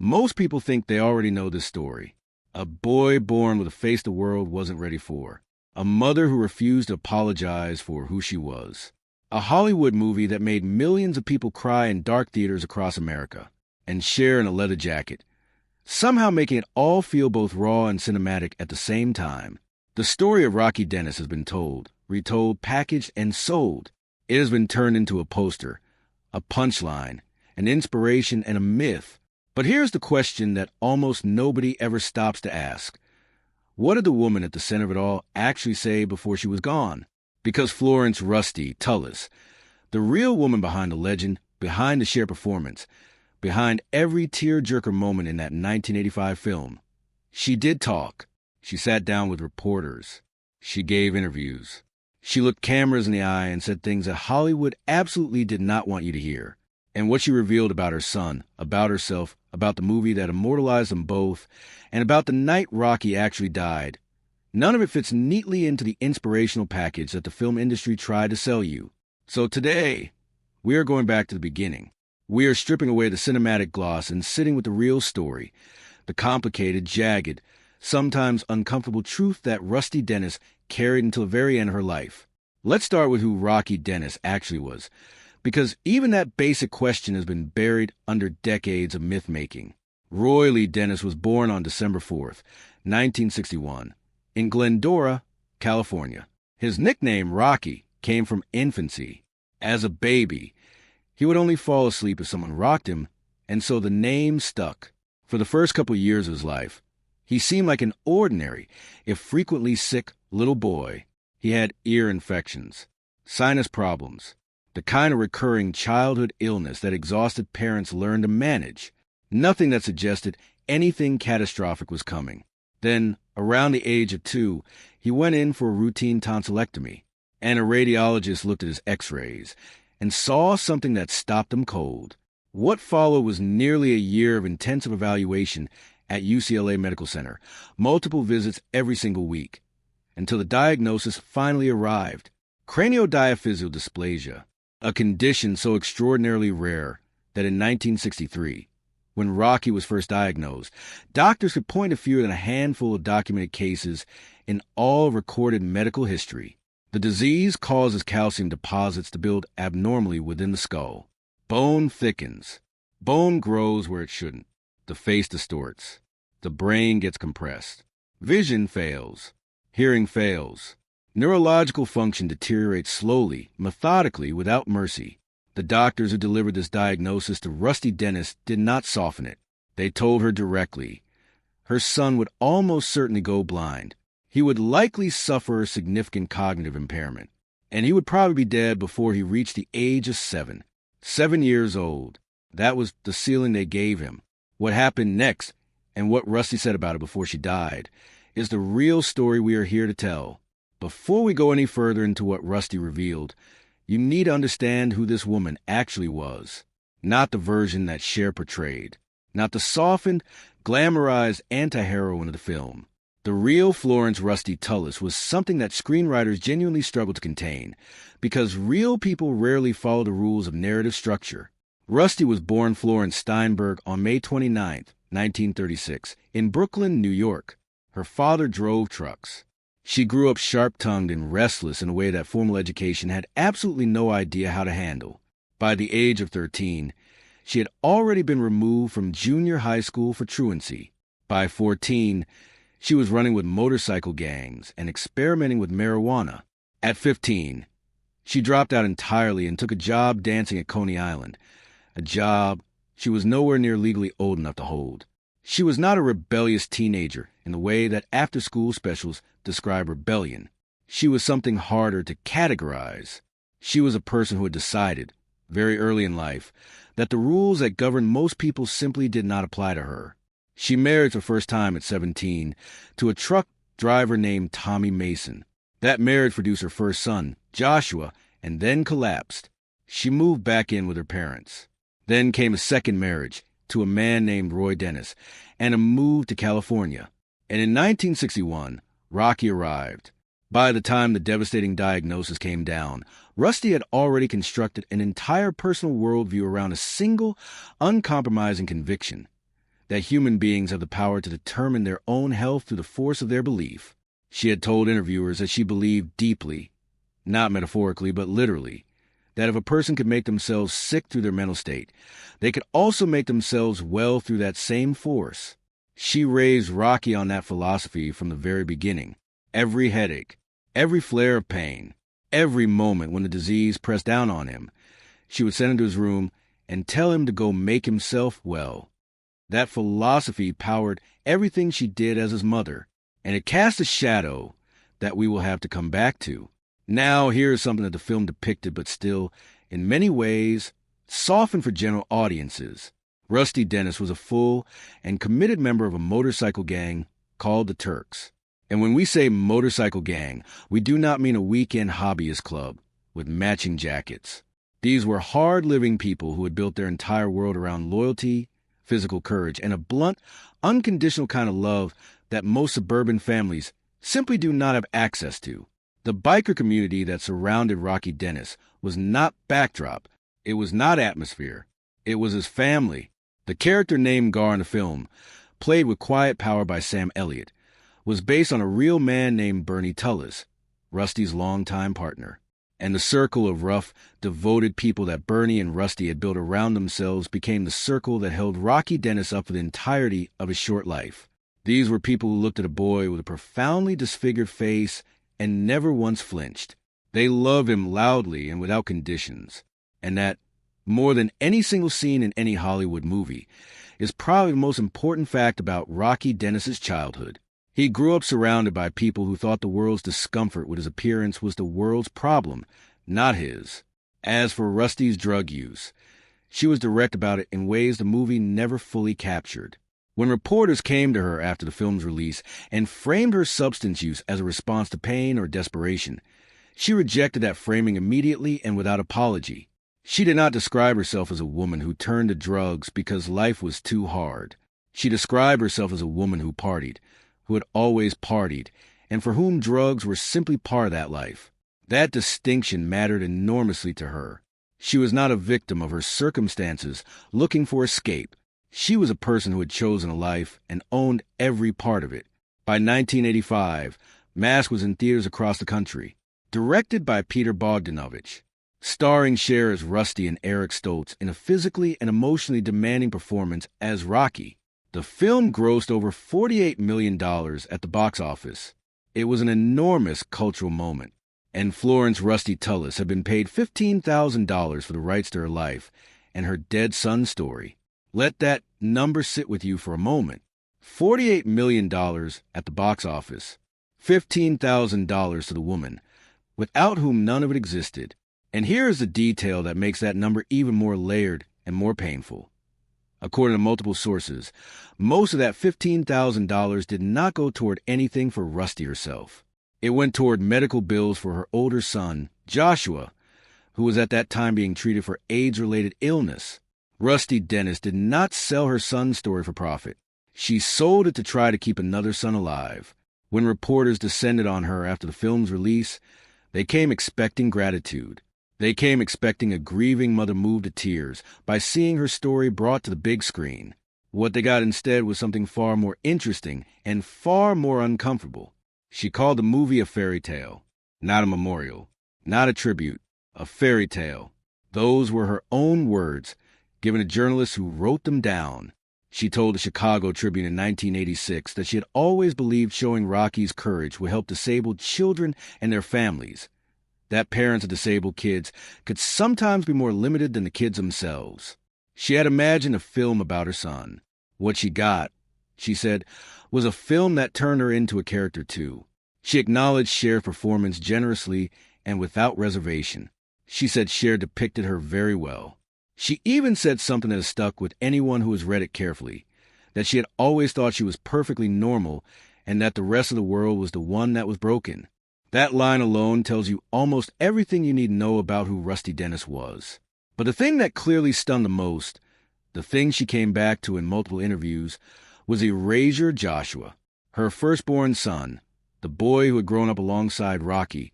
Most people think they already know this story. A boy born with a face the world wasn't ready for. A mother who refused to apologize for who she was. A Hollywood movie that made millions of people cry in dark theaters across America and share in a leather jacket, somehow making it all feel both raw and cinematic at the same time. The story of Rocky Dennis has been told, retold, packaged, and sold. It has been turned into a poster, a punchline, an inspiration, and a myth. But here's the question that almost nobody ever stops to ask. What did the woman at the center of it all actually say before she was gone? Because Florence "Rusty" Tullis, the real woman behind the legend, behind the sheer performance, behind every tear-jerker moment in that 1985 film, she did talk. She sat down with reporters. She gave interviews. She looked cameras in the eye and said things that Hollywood absolutely did not want you to hear. And what she revealed about her son, about herself, about the movie that immortalized them both, and about the night Rocky actually died, none of it fits neatly into the inspirational package that the film industry tried to sell you. So today, we are going back to the beginning. We are stripping away the cinematic gloss and sitting with the real story, the complicated, jagged, sometimes uncomfortable truth that Rusty Dennis carried until the very end of her life. Let's start with who Rocky Dennis actually was, because even that basic question has been buried under decades of myth-making. Roy Lee Dennis was born on December 4th, 1961, in Glendora, California. His nickname, Rocky, came from infancy. As a baby, he would only fall asleep if someone rocked him, and so the name stuck. For the first couple years of his life, he seemed like an ordinary, if frequently sick, little boy. He had ear infections, sinus problems, the kind of recurring childhood illness that exhausted parents learned to manage. Nothing that suggested anything catastrophic was coming. Then, around the age of 2, he went in for a routine tonsillectomy, and a radiologist looked at his x-rays and saw something that stopped him cold. What followed was nearly a year of intensive evaluation at UCLA Medical Center, multiple visits every single week, until the diagnosis finally arrived: craniodiaphyseal dysplasia, a condition so extraordinarily rare that in 1963, when Rocky was first diagnosed, doctors could point to fewer than a handful of documented cases in all recorded medical history. The disease causes calcium deposits to build abnormally within the skull. Bone thickens. Bone grows where it shouldn't. The face distorts. The brain gets compressed. Vision fails. Hearing fails. Neurological function deteriorates slowly, methodically, without mercy. The doctors who delivered this diagnosis to Rusty Dennis did not soften it. They told her directly. Her son would almost certainly go blind. He would likely suffer significant cognitive impairment, and he would probably be dead before he reached the age of 7. 7 years old. That was the ceiling they gave him. What happened next, and what Rusty said about it before she died, is the real story we are here to tell. Before we go any further into what Rusty revealed, you need to understand who this woman actually was. Not the version that Cher portrayed. Not the softened, glamorized anti-heroine of the film. The real Florence "Rusty" Tullis was something that screenwriters genuinely struggled to contain, because real people rarely follow the rules of narrative structure. Rusty was born Florence Steinberg on May 29, 1936, in Brooklyn, New York. Her father drove trucks. She grew up sharp-tongued and restless in a way that formal education had absolutely no idea how to handle. By the age of 13, she had already been removed from junior high school for truancy. By 14, she was running with motorcycle gangs and experimenting with marijuana. At 15, she dropped out entirely and took a job dancing at Coney Island, a job she was nowhere near legally old enough to hold. She was not a rebellious teenager in the way that after-school specials describe rebellion. She was something harder to categorize. She was a person who had decided, very early in life, that the rules that governed most people simply did not apply to her. She married for the first time at 17 to a truck driver named Tommy Mason. That marriage produced her first son, Joshua, and then collapsed. She moved back in with her parents. Then came a second marriage to a man named Roy Dennis and a move to California. And in 1961, Rocky arrived. By the time the devastating diagnosis came down, Rusty had already constructed an entire personal worldview around a single, uncompromising conviction. that human beings have the power to determine their own health through the force of their belief. She had told interviewers that she believed deeply, not metaphorically but literally, that if a person could make themselves sick through their mental state, they could also make themselves well through that same force. She raised Rocky on that philosophy from the very beginning. Every headache, every flare of pain, every moment when the disease pressed down on him, she would send him to his room and tell him to go make himself well. That philosophy powered everything she did as his mother, and it cast a shadow that we will have to come back to. Now, here's something that the film depicted, but still, in many ways, softened for general audiences. Rusty Dennis was a full and committed member of a motorcycle gang called the Turks. And when we say motorcycle gang, we do not mean a weekend hobbyist club with matching jackets. These were hard-living people who had built their entire world around loyalty, physical courage, and a blunt, unconditional kind of love that most suburban families simply do not have access to. The biker community that surrounded Rocky Dennis was not backdrop. It was not atmosphere. It was his family. The character named Gar in the film, played with quiet power by Sam Elliott, was based on a real man named Bernie Tullis, Rusty's longtime partner. And the circle of rough, devoted people that Bernie and Rusty had built around themselves became the circle that held Rocky Dennis up for the entirety of his short life. These were people who looked at a boy with a profoundly disfigured face and never once flinched. They loved him loudly and without conditions. And that, more than any single scene in any Hollywood movie, is probably the most important fact about Rocky Dennis's childhood. He grew up surrounded by people who thought the world's discomfort with his appearance was the world's problem, not his. As for Rusty's drug use, she was direct about it in ways the movie never fully captured. When reporters came to her after the film's release and framed her substance use as a response to pain or desperation, she rejected that framing immediately and without apology. She did not describe herself as a woman who turned to drugs because life was too hard. She described herself as a woman who partied, who had always partied, and for whom drugs were simply part of that life. That distinction mattered enormously to her. She was not a victim of her circumstances looking for escape. She was a person who had chosen a life and owned every part of it. By 1985, Mask was in theaters across the country, directed by Peter Bogdanovich, starring Cher as Rusty and Eric Stoltz in a physically and emotionally demanding performance as Rocky. The film grossed over $48 million at the box office. It was an enormous cultural moment, and Florence Rusty Tullis had been paid $15,000 for the rights to her life and her dead son's story. Let that number sit with you for a moment. $48 million at the box office. $15,000 to the woman, without whom none of it existed. And here is the detail that makes that number even more layered and more painful. According to multiple sources, most of that $15,000 did not go toward anything for Rusty herself. It went toward medical bills for her older son, Joshua, who was at that time being treated for AIDS-related illness. Rusty Dennis did not sell her son's story for profit. She sold it to try to keep another son alive. When reporters descended on her after the film's release, they came expecting gratitude. They came expecting a grieving mother moved to tears by seeing her story brought to the big screen. What they got instead was something far more interesting and far more uncomfortable. She called the movie a fairy tale, not a memorial, not a tribute, a fairy tale. Those were her own words, given to journalists who wrote them down. She told the Chicago Tribune in 1986 that she had always believed showing Rocky's courage would help disabled children and their families. That parents of disabled kids could sometimes be more limited than the kids themselves. She had imagined a film about her son. What she got, she said, was a film that turned her into a character too. She acknowledged Cher's performance generously and without reservation. She said Cher depicted her very well. She even said something that has stuck with anyone who has read it carefully, that she had always thought she was perfectly normal and that the rest of the world was the one that was broken. That line alone tells you almost everything you need to know about who Rusty Dennis was. But the thing that clearly stunned the most, the thing she came back to in multiple interviews, was Erasure Joshua. Her firstborn son, the boy who had grown up alongside Rocky,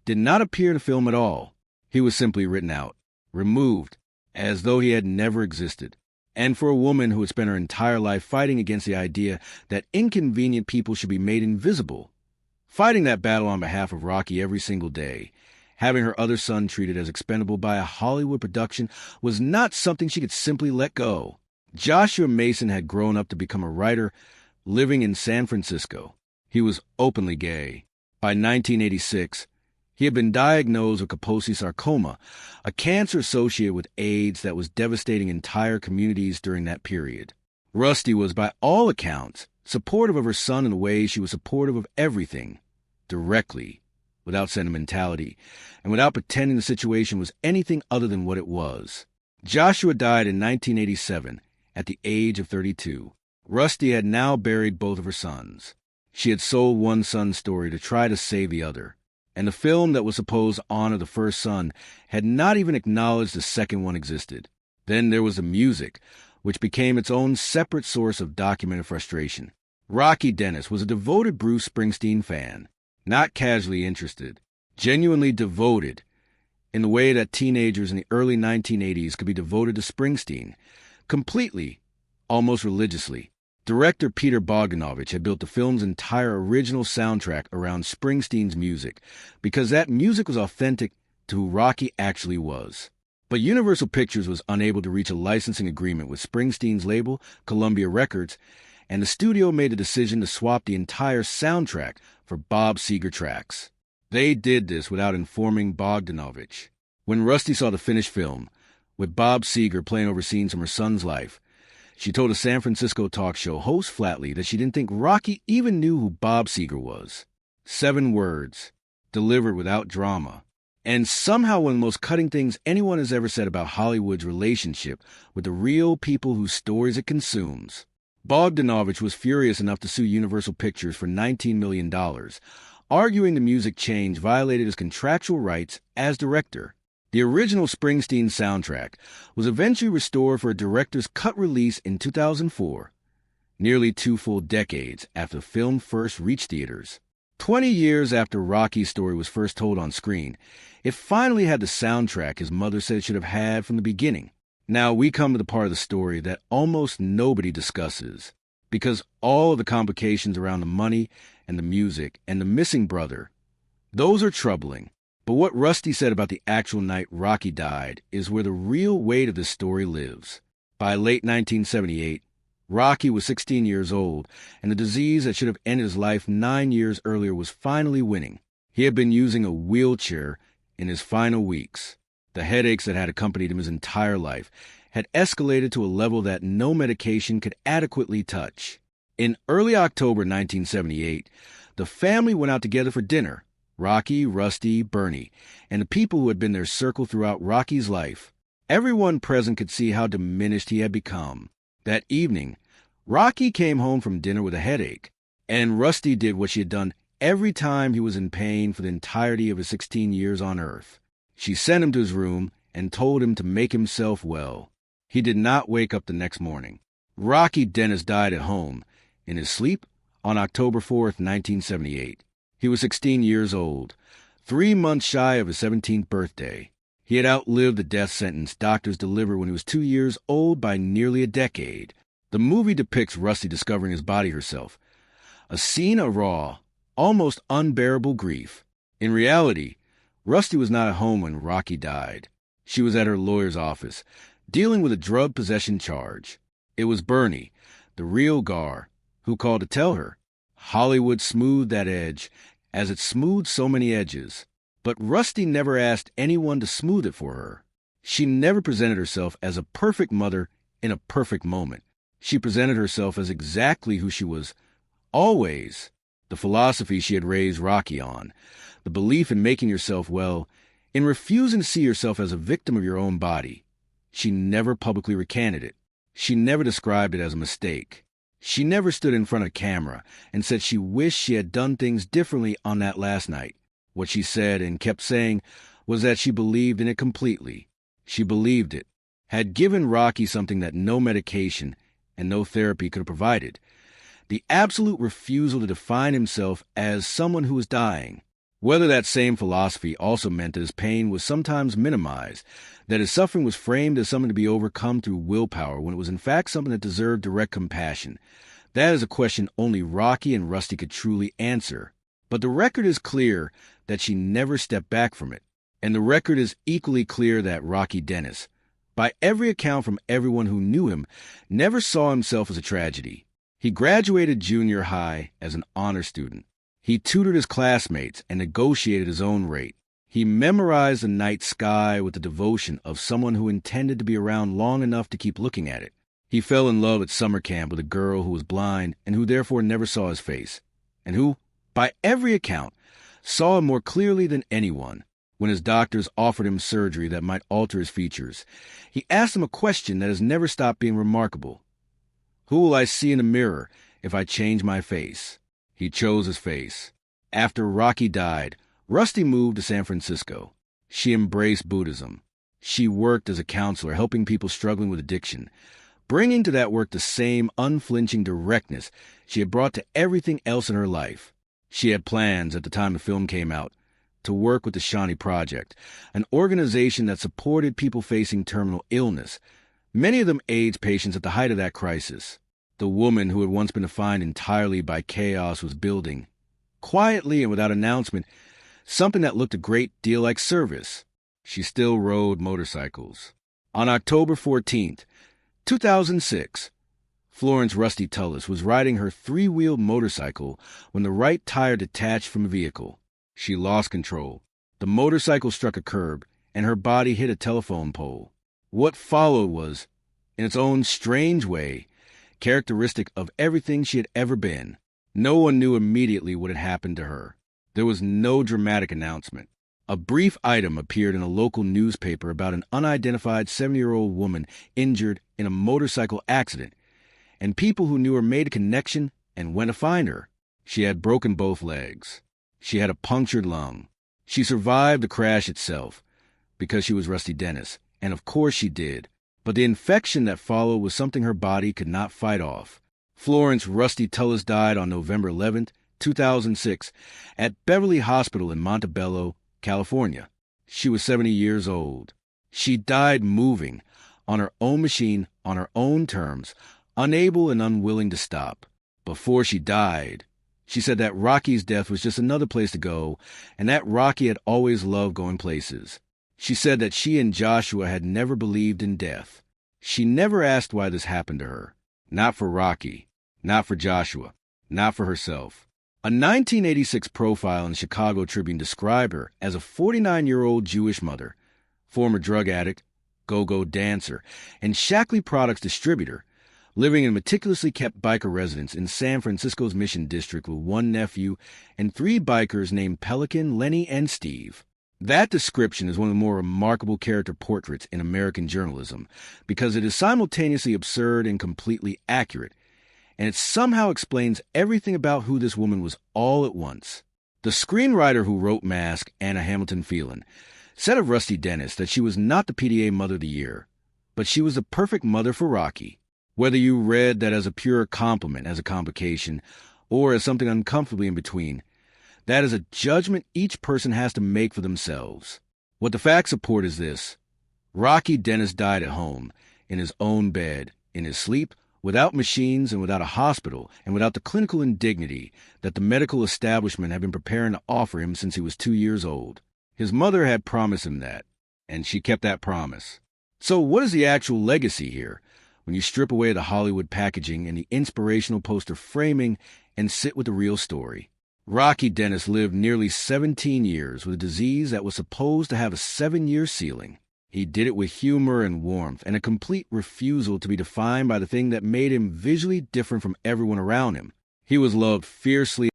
did not appear in the film at all. He was simply written out, removed, as though he had never existed. And for a woman who had spent her entire life fighting against the idea that inconvenient people should be made invisible, fighting that battle on behalf of Rocky every single day, having her other son treated as expendable by a Hollywood production was not something she could simply let go. Joshua Mason had grown up to become a writer living in San Francisco. He was openly gay. By 1986, he had been diagnosed with Kaposi sarcoma, a cancer associated with AIDS that was devastating entire communities during that period. Rusty was, by all accounts, supportive of her son in a way she was supportive of everything, directly, without sentimentality, and without pretending the situation was anything other than what it was. Joshua died in 1987, at the age of 32. Rusty had now buried both of her sons. She had sold one son's story to try to save the other, and the film that was supposed to honor the first son had not even acknowledged the second one existed. Then there was the music, which became its own separate source of documented frustration. Rocky Dennis was a devoted Bruce Springsteen fan, not casually interested, genuinely devoted, in the way that teenagers in the early 1980s could be devoted to Springsteen, completely, almost religiously. Director Peter Bogdanovich had built the film's entire original soundtrack around Springsteen's music because that music was authentic to who Rocky actually was. But Universal Pictures was unable to reach a licensing agreement with Springsteen's label, Columbia Records, and the studio made the decision to swap the entire soundtrack for Bob Seger tracks. They did this without informing Bogdanovich. When Rusty saw the finished film, with Bob Seger playing over scenes from her son's life, she told a San Francisco talk show host flatly that she didn't think Rocky even knew who Bob Seger was. 7 words, delivered without drama. And somehow one of the most cutting things anyone has ever said about Hollywood's relationship with the real people whose stories it consumes. Bogdanovich was furious enough to sue Universal Pictures for $19 million, arguing the music change violated his contractual rights as director. The original Springsteen soundtrack was eventually restored for a director's cut release in 2004, nearly 2 full decades after the film first reached theaters. 20 years after Rocky's story was first told on screen, it finally had the soundtrack his mother said it should have had from the beginning. Now we come to the part of the story that almost nobody discusses, because all of the complications around the money and the music and the missing brother, those are troubling. But what Rusty said about the actual night Rocky died is where the real weight of this story lives. By late 1978, Rocky was 16 years old, and the disease that should have ended his life 9 years earlier was finally winning. He had been using a wheelchair in his final weeks. The headaches that had accompanied him his entire life had escalated to a level that no medication could adequately touch. In early October 1978, the family went out together for dinner. Rocky, Rusty, Bernie, and the people who had been their circle throughout Rocky's life. Everyone present could see how diminished he had become. That evening, Rocky came home from dinner with a headache, and Rusty did what she had done every time he was in pain for the entirety of his 16 years on Earth. She sent him to his room and told him to make himself well. He did not wake up the next morning. Rocky Dennis died at home, in his sleep, on October 4th, 1978. He was 16 years old, 3 months shy of his 17th birthday. He had outlived the death sentence doctors delivered when he was 2 years old by nearly a decade. The movie depicts Rusty discovering his body herself, a scene of raw, almost unbearable grief. In reality, Rusty was not at home when Rocky died. She was at her lawyer's office, dealing with a drug possession charge. It was Bernie, the real Gar, who called to tell her. Hollywood smoothed that edge, as it smoothed so many edges. But Rusty never asked anyone to smooth it for her. She never presented herself as a perfect mother in a perfect moment. She presented herself as exactly who she was, always. The philosophy she had raised Rocky on, the belief in making yourself well, in refusing to see yourself as a victim of your own body. She never publicly recanted it. She never described it as a mistake. She never stood in front of camera and said she wished she had done things differently on that last night. What she said and kept saying was that she believed in it completely. She believed it, had given Rocky something that no medication and no therapy could have provided. The absolute refusal to define himself as someone who was dying. Whether that same philosophy also meant that his pain was sometimes minimized, that his suffering was framed as something to be overcome through willpower when it was in fact something that deserved direct compassion, that is a question only Rocky and Rusty could truly answer. But the record is clear that she never stepped back from it. And the record is equally clear that Rocky Dennis, by every account from everyone who knew him, never saw himself as a tragedy. He graduated junior high as an honor student. He tutored his classmates and negotiated his own rate. He memorized the night sky with the devotion of someone who intended to be around long enough to keep looking at it. He fell in love at summer camp with a girl who was blind and who therefore never saw his face, and who, by every account, saw him more clearly than anyone. When his doctors offered him surgery that might alter his features, he asked them a question that has never stopped being remarkable. Who will I see in the mirror if I change my face? He chose his face. After Rocky died, Rusty moved to San Francisco. She embraced Buddhism. She worked as a counselor, helping people struggling with addiction, bringing to that work the same unflinching directness she had brought to everything else in her life. She had plans at the time the film came out to work with the Shawnee Project, an organization that supported people facing terminal illness, many of them AIDS patients at the height of that crisis. The woman who had once been defined entirely by chaos was building, quietly and without announcement, something that looked a great deal like service. She still rode motorcycles. On October 14th, 2006, Florence Rusty Tullis was riding her three-wheeled motorcycle when the right tire detached from the vehicle. She lost control. The motorcycle struck a curb, and her body hit a telephone pole. What followed was, in its own strange way, characteristic of everything she had ever been. No one knew immediately what had happened to her. There was no dramatic announcement. A brief item appeared in a local newspaper about an unidentified 70-year-old woman injured in a motorcycle accident, and people who knew her made a connection and went to find her. She had broken both legs. She had a punctured lung. She survived the crash itself, because she was Rusty Dennis, and of course she did. But the infection that followed was something her body could not fight off. Florence Rusty Tullis died on November 11th, 2006, at Beverly Hospital in Montebello, California. She was 70 years old. She died moving, on her own machine, on her own terms, unable and unwilling to stop. Before she died, she said that Rocky's death was just another place to go, and that Rocky had always loved going places. She said that she and Joshua had never believed in death. She never asked why this happened to her. Not for Rocky, not for Joshua, not for herself. A 1986 profile in the Chicago Tribune described her as a 49-year-old Jewish mother, former drug addict, go-go dancer, and Shackley Products distributor, living in a meticulously kept biker residence in San Francisco's Mission District with one nephew and three bikers named Pelican, Lenny, and Steve. That description is one of the more remarkable character portraits in American journalism because it is simultaneously absurd and completely accurate, and it somehow explains everything about who this woman was all at once. The screenwriter who wrote Mask, Anna Hamilton Phelan, said of Rusty Dennis that she was not the PDA Mother of the Year, but she was the perfect mother for Rocky. Whether you read that as a pure compliment, as a complication, or as something uncomfortably in between, that is a judgment each person has to make for themselves. What the facts support is this. Rocky Dennis died at home, in his own bed, in his sleep, without machines and without a hospital, and without the clinical indignity that the medical establishment had been preparing to offer him since he was 2 years old. His mother had promised him that, and she kept that promise. So what is the actual legacy here, when you strip away the Hollywood packaging and the inspirational poster framing and sit with the real story? Rocky Dennis lived nearly 17 years with a disease that was supposed to have a 7-year ceiling. He did it with humor and warmth and a complete refusal to be defined by the thing that made him visually different from everyone around him. He was loved fiercely